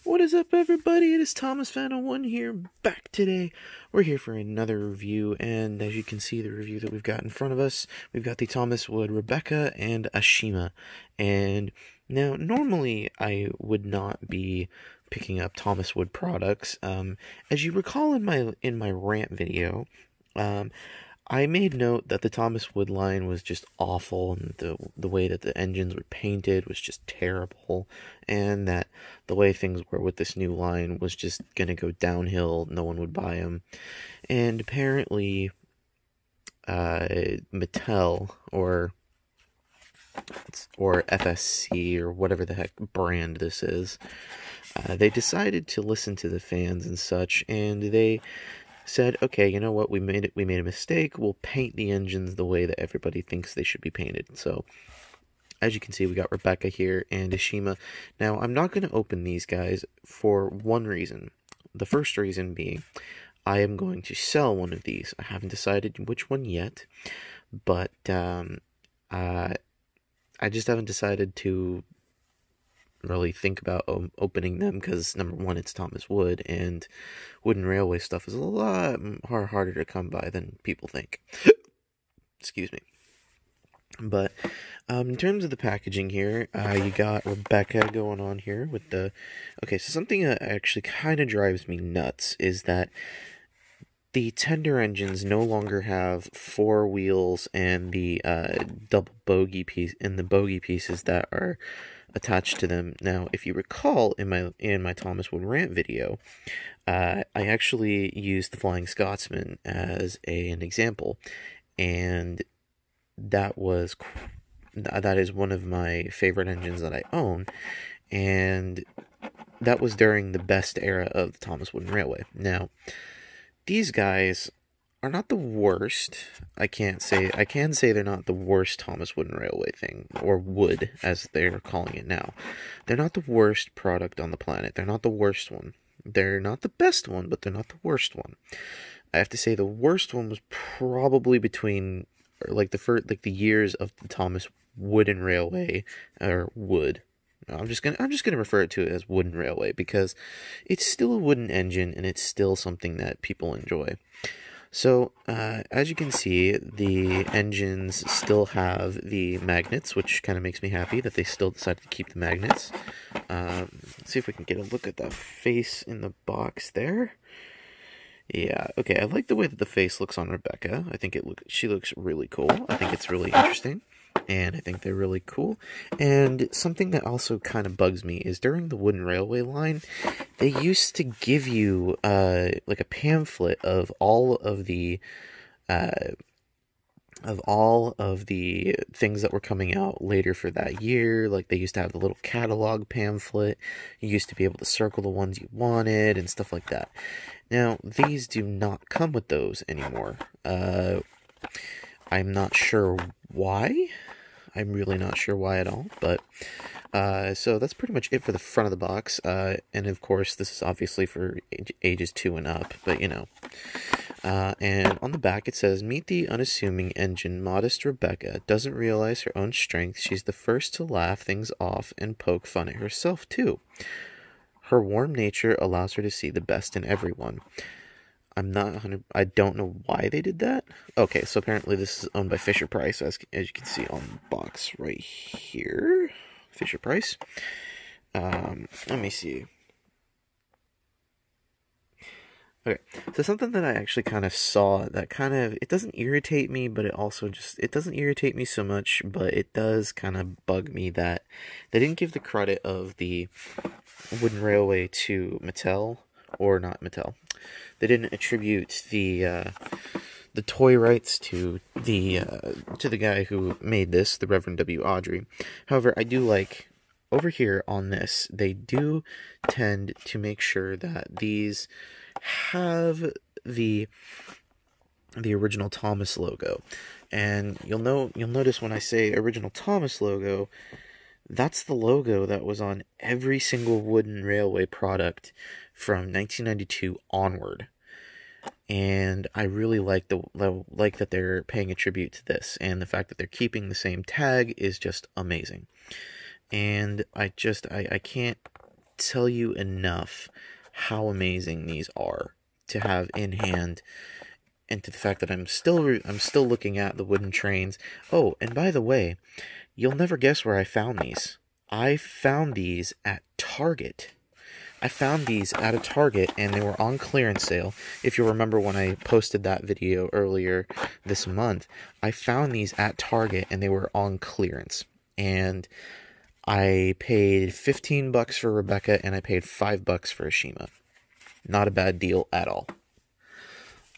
What is up, everybody? It is Thomas Fan 1 here, back today. We're here for another review, and as you can see, the review that we've got in front of us, we've got the Thomas Wood Rebecca and Ashima. And now, normally, I would not be picking up Thomas Wood products. As you recall in my rant video, I made note that the Thomas Wood line was just awful, and the way that the engines were painted was just terrible, and that the way things were with this new line was just gonna go downhill. No one would buy them, and apparently, Mattel or FSC or whatever the heck brand this is, they decided to listen to the fans and such, and they said, okay, you know what, we made a mistake, we'll paint the engines the way that everybody thinks they should be painted. So, as you can see, we got Rebecca here and Ashima. Now, I'm not going to open these guys for one reason. The first reason being, I am going to sell one of these. I haven't decided which one yet, but I just haven't decided to really think about opening them, because number one, it's Thomas Wood, and Wooden Railway stuff is a lot harder to come by than people think. Excuse me. But in terms of the packaging here, you got Rebecca going on here with the... Okay, so something that actually kind of drives me nuts is that the tender engines no longer have four wheels and the double bogey piece and the bogey pieces that are attached to them. Now, if you recall, in my Thomas Wood rant video, I actually used the Flying Scotsman as an example, and that is one of my favorite engines that I own, and that was during the best era of the Thomas Wooden Railway. Now, these guys are not the worst. I can say they're not the worst Thomas Wooden Railway thing, or Wood as they're calling it now. They're not the worst product on the planet. They're not the worst one. They're not the best one, but they're not the worst one. I have to say the worst one was probably between the years of the Thomas Wooden Railway, or Wood. I'm just gonna refer to it as Wooden Railway, because it's still a wooden engine and it's still something that people enjoy. So, as you can see, the engines still have the magnets, which kind of makes me happy that they still decided to keep the magnets. Let's see if we can get a look at the face in the box there. Yeah, okay, I like the way that the face looks on Rebecca. I think she looks really cool. I think it's really interesting, and I think they're really cool. And something that also kind of bugs me is during the Wooden Railway line, they used to give you like a pamphlet of all of the things that were coming out later for that year. Like, they used to have the little catalog pamphlet. You used to be able to circle the ones you wanted and stuff like that. Now, these do not come with those anymore. I'm not sure why. I'm really not sure why at all, but so that's pretty much it for the front of the box. And of course, this is obviously for ages 2 and up, but you know. And on the back it says, "Meet the unassuming engine, modest Rebecca. Doesn't realize her own strength. She's the first to laugh things off and poke fun at herself, too. Her warm nature allows her to see the best in everyone." I don't know why they did that. Okay, so apparently this is owned by Fisher-Price, as you can see on the box right here. Fisher-Price. Let me see. Okay, so something that I actually kind of saw that it doesn't irritate me, but it doesn't irritate me so much, but it does kind of bug me that they didn't give the credit of the Wooden Railway to Mattel, or not Mattel. They didn't attribute the toy rights to the guy who made this, the Reverend W. Awdry. However, I do like, over here on this, they do tend to make sure that these have the original Thomas logo. And you'll notice when I say original Thomas logo, that's the logo that was on every single Wooden Railway product from 1992 onward. And I really like that they're paying a tribute to this, and the fact that they're keeping the same tag is just amazing. And I can't tell you enough how amazing these are to have in hand, and to the fact that I'm still looking at the wooden trains. Oh, and by the way, you'll never guess where I found these. I found these at Target. I found these at a Target, and they were on clearance sale. If you remember when I posted that video earlier this month, I found these at Target, and they were on clearance. And I paid $15 for Rebecca, and I paid $5 for Ashima. Not a bad deal at all.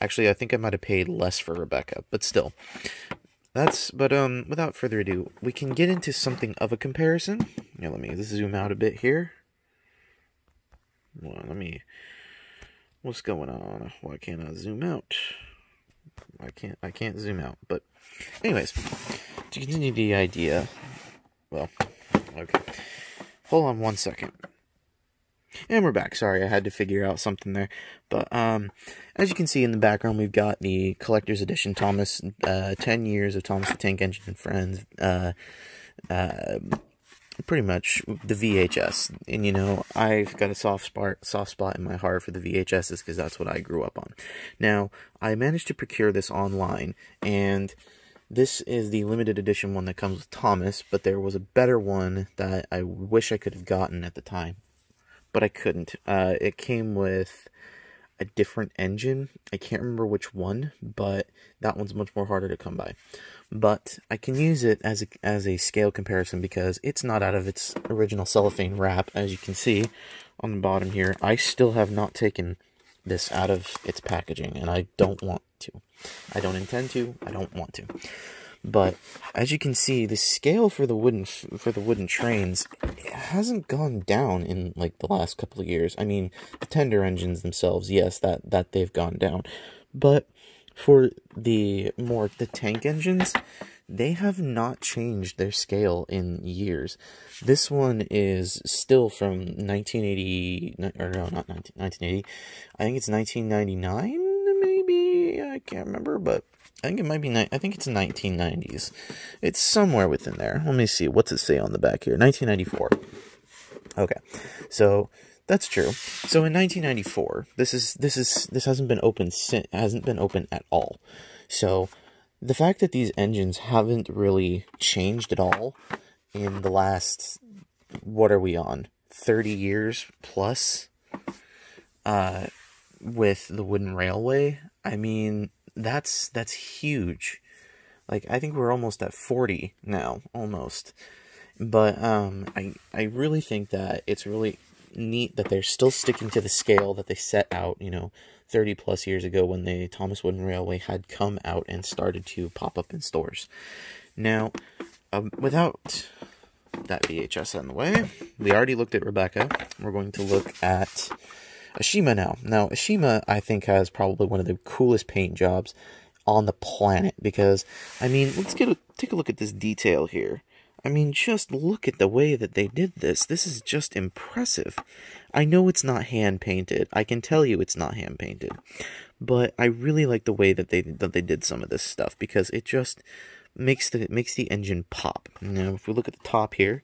Actually, I think I might have paid less for Rebecca, but still. Without further ado, we can get into something of a comparison. Yeah, let me zoom out a bit here. Well, what's going on? Why can't I zoom out? I can't zoom out. But anyways, to continue the idea, well, okay. Hold on one second. And we're back. Sorry, I had to figure out something there. But as you can see in the background, we've got the Collector's Edition Thomas, 10 years of Thomas the Tank Engine and Friends, pretty much the VHS. And, you know, I've got a soft spot in my heart for the VHSs because that's what I grew up on. Now, I managed to procure this online, and this is the limited edition one that comes with Thomas, but there was a better one that I wish I could have gotten at the time, but I couldn't. It came with a different engine. I can't remember which one, but that one's much more harder to come by. But I can use it as a scale comparison because it's not out of its original cellophane wrap. As you can see on the bottom here, I still have not taken this out of its packaging, and I don't want to. I don't intend to. I don't want to. But as you can see, the scale for the wooden trains hasn't gone down in like the last couple of years. I mean, the tender engines themselves, yes, that they've gone down, but for the tank engines, they have not changed their scale in years. This one is still from 1980, or no, not 1980. I think it's 1999, maybe. I can't remember, but I think it might be. I think it's 1990s. It's somewhere within there. Let me see. What's it say on the back here? 1994. Okay, so that's true. So in 1994, this hasn't been open at all. So the fact that these engines haven't really changed at all in the last, what are we on, 30 years plus, with the wooden railway, I mean, that's huge. Like, I think we're almost at 40 now, almost. But I really think that it's really neat that they're still sticking to the scale that they set out, 30 plus years ago when the Thomas Wooden Railway had come out and started to pop up in stores. Now, without that VHS in the way, we already looked at Rebecca. We're going to look at Ashima now. Now, Ashima, I think, has probably one of the coolest paint jobs on the planet because, I mean, let's take a look at this detail here. I mean, just look at the way that they did this. This is just impressive. I know it's not hand-painted. I can tell you it's not hand-painted. But I really like the way that they did some of this stuff because it just makes the engine pop. Now, if we look at the top here,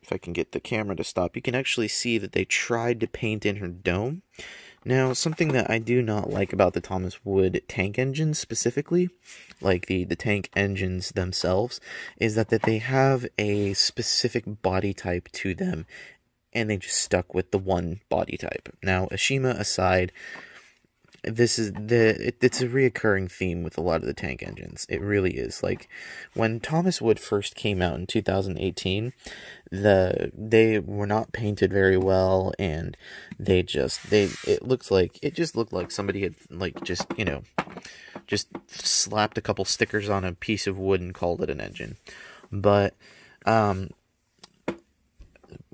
if I can get the camera to stop, you can actually see that they tried to paint in her dome. Now, something that I do not like about the Thomas Wood tank engines specifically, like the tank engines themselves, is that they have a specific body type to them, and they just stuck with the one body type. Now, Ashima aside, it's a reoccurring theme with a lot of the tank engines. It really is. Like, when Thomas Wood first came out in 2018, they were not painted very well, and it just looked like somebody had, like, just slapped a couple stickers on a piece of wood and called it an engine. But,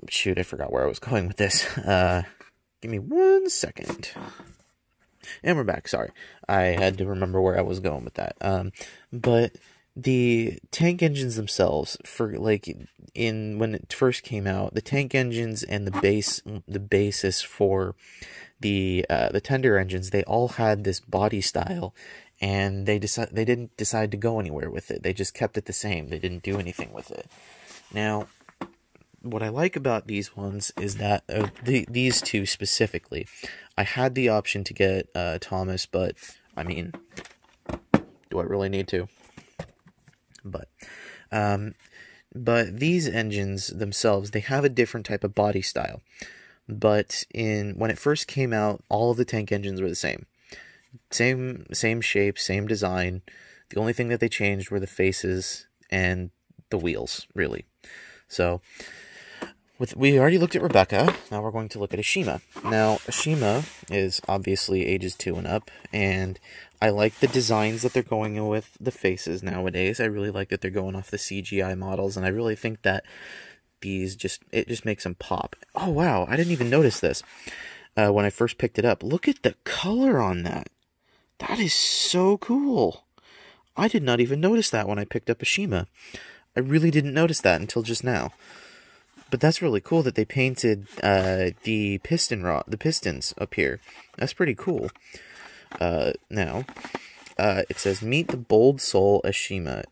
shoot, I forgot where I was going with this. Give me 1 second. And we're back, sorry. I had to remember where I was going with that. But the tank engines themselves, when it first came out, the tank engines and the basis for the tender engines, they all had this body style, and they didn't decide to go anywhere with it. They just kept it the same. They didn't do anything with it. Now, what I like about these ones is that these two specifically, I had the option to get Thomas, but I mean, do I really need to? But these engines themselves, they have a different type of body style. But when it first came out, all of the tank engines were the same. Same shape, same design. The only thing that they changed were the faces and the wheels, really. So, we already looked at Rebecca. Now we're going to look at Ashima. Now, Ashima is obviously ages 2 and up, and I like the designs that they're going with the faces nowadays. I really like that they're going off the CGI models, and I really think that it just makes them pop. Oh, wow, I didn't even notice this when I first picked it up. Look at the color on that. That is so cool. I did not even notice that when I picked up Ashima. I really didn't notice that until just now. But that's really cool that they painted the pistons up here. That's pretty cool. Now, it says, Meet the Bold Soul Ashima.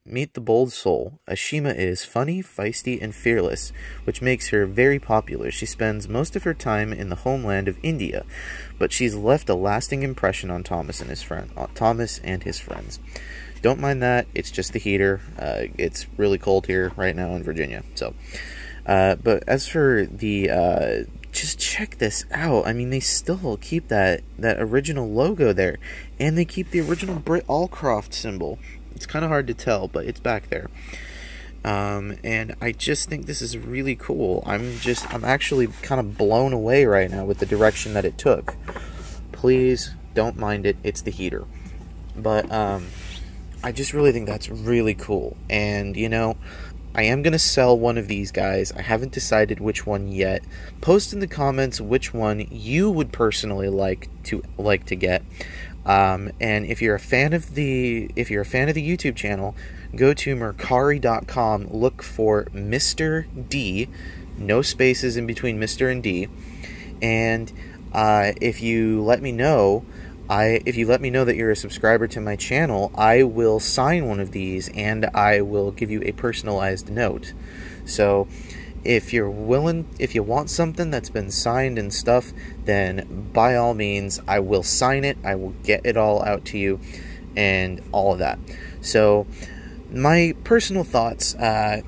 Meet the Bold Soul. Ashima is funny, feisty, and fearless, which makes her very popular. She spends most of her time in the homeland of India, but she's left a lasting impression on Thomas and his friends. Don't mind that, it's just the heater. It's really cold here right now in Virginia. So, but as for the, just check this out. I mean, they still keep that original logo there, and they keep the original Britt Allcroft symbol. It's kind of hard to tell, but it's back there. And I just think this is really cool. I'm actually kind of blown away right now with the direction that it took. Please don't mind it. It's the heater. But, I just really think that's really cool. And, you know, I am going to sell one of these guys. I haven't decided which one yet. Post in the comments which one you would personally like to get. And if you're a fan of the YouTube channel, go to Mercari.com, look for Mr. D, no spaces in between Mr. and D, and if you let me know that you're a subscriber to my channel, I will sign one of these and I will give you a personalized note. So if you want something that's been signed and stuff, then by all means, I will sign it. I will get it all out to you and all of that. So my personal thoughts, I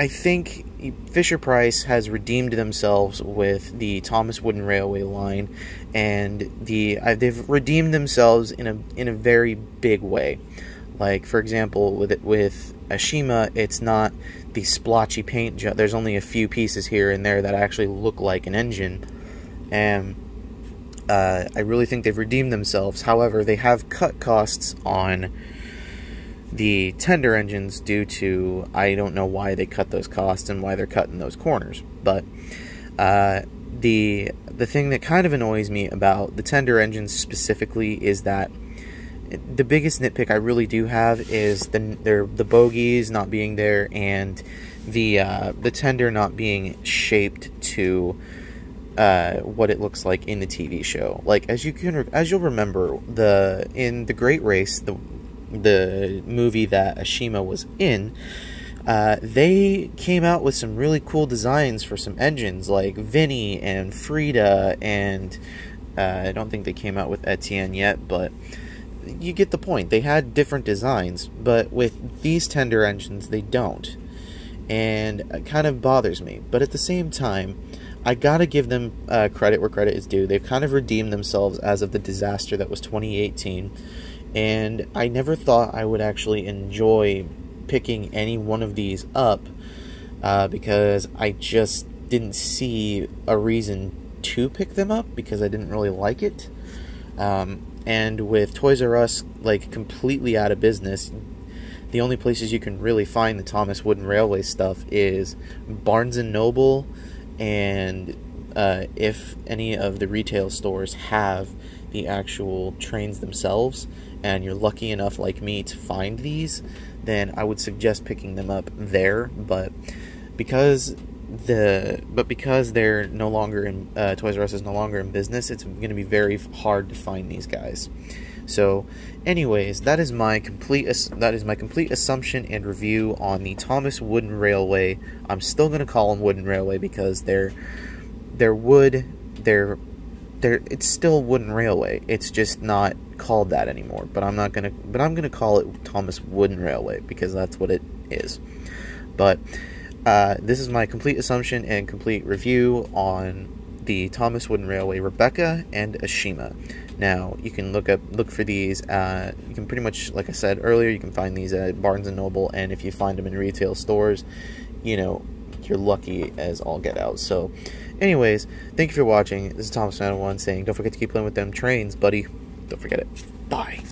think Fisher-Price has redeemed themselves with the Thomas Wooden Railway line, and they've redeemed themselves in a very big way. Like, for example, with Ashima, it's not the splotchy paint job. There's only a few pieces here and there that actually look like an engine, and I really think they've redeemed themselves. However, they have cut costs on the tender engines due to, I don't know why they cut those costs and why they're cutting those corners, but the thing that kind of annoys me about the tender engines specifically is that the biggest nitpick I really do have is the bogies not being there, and the tender not being shaped to what it looks like in the TV show. Like, as you'll remember, in the Great Race, the movie that Ashima was in, they came out with some really cool designs for some engines, like Vinny and Frida, and I don't think they came out with Etienne yet, but you get the point. They had different designs, but with these tender engines, they don't. And it kind of bothers me. But at the same time, I gotta give them credit where credit is due. They've kind of redeemed themselves as of the disaster that was 2018. And I never thought I would actually enjoy picking any one of these up because I just didn't see a reason to pick them up because I didn't really like it. And with Toys R Us, like, completely out of business, the only places you can really find the Thomas Wooden Railway stuff is Barnes & Noble, and if any of the retail stores have the actual trains themselves, and you're lucky enough, like me, to find these, then I would suggest picking them up there. But because they're no longer in Toys R Us is no longer in business, it's going to be very hard to find these guys. So, anyways, that is my complete assumption and review on the Thomas Wooden Railway. I'm still gonna call them Wooden Railway because they're it's still Wooden Railway. It's just not called that anymore. But I'm gonna call it Thomas Wooden Railway because that's what it is. But this is my complete assumption and complete review on the Thomas Wooden Railway Rebecca and Ashima. Now, you can look for these, you can pretty much, like I said earlier, you can find these at Barnes & Noble, and if you find them in retail stores, you know, you're lucky as all get out. So, anyways, thank you for watching. This is Thomas901 saying, don't forget to keep playing with them trains, buddy. Don't forget it. Bye.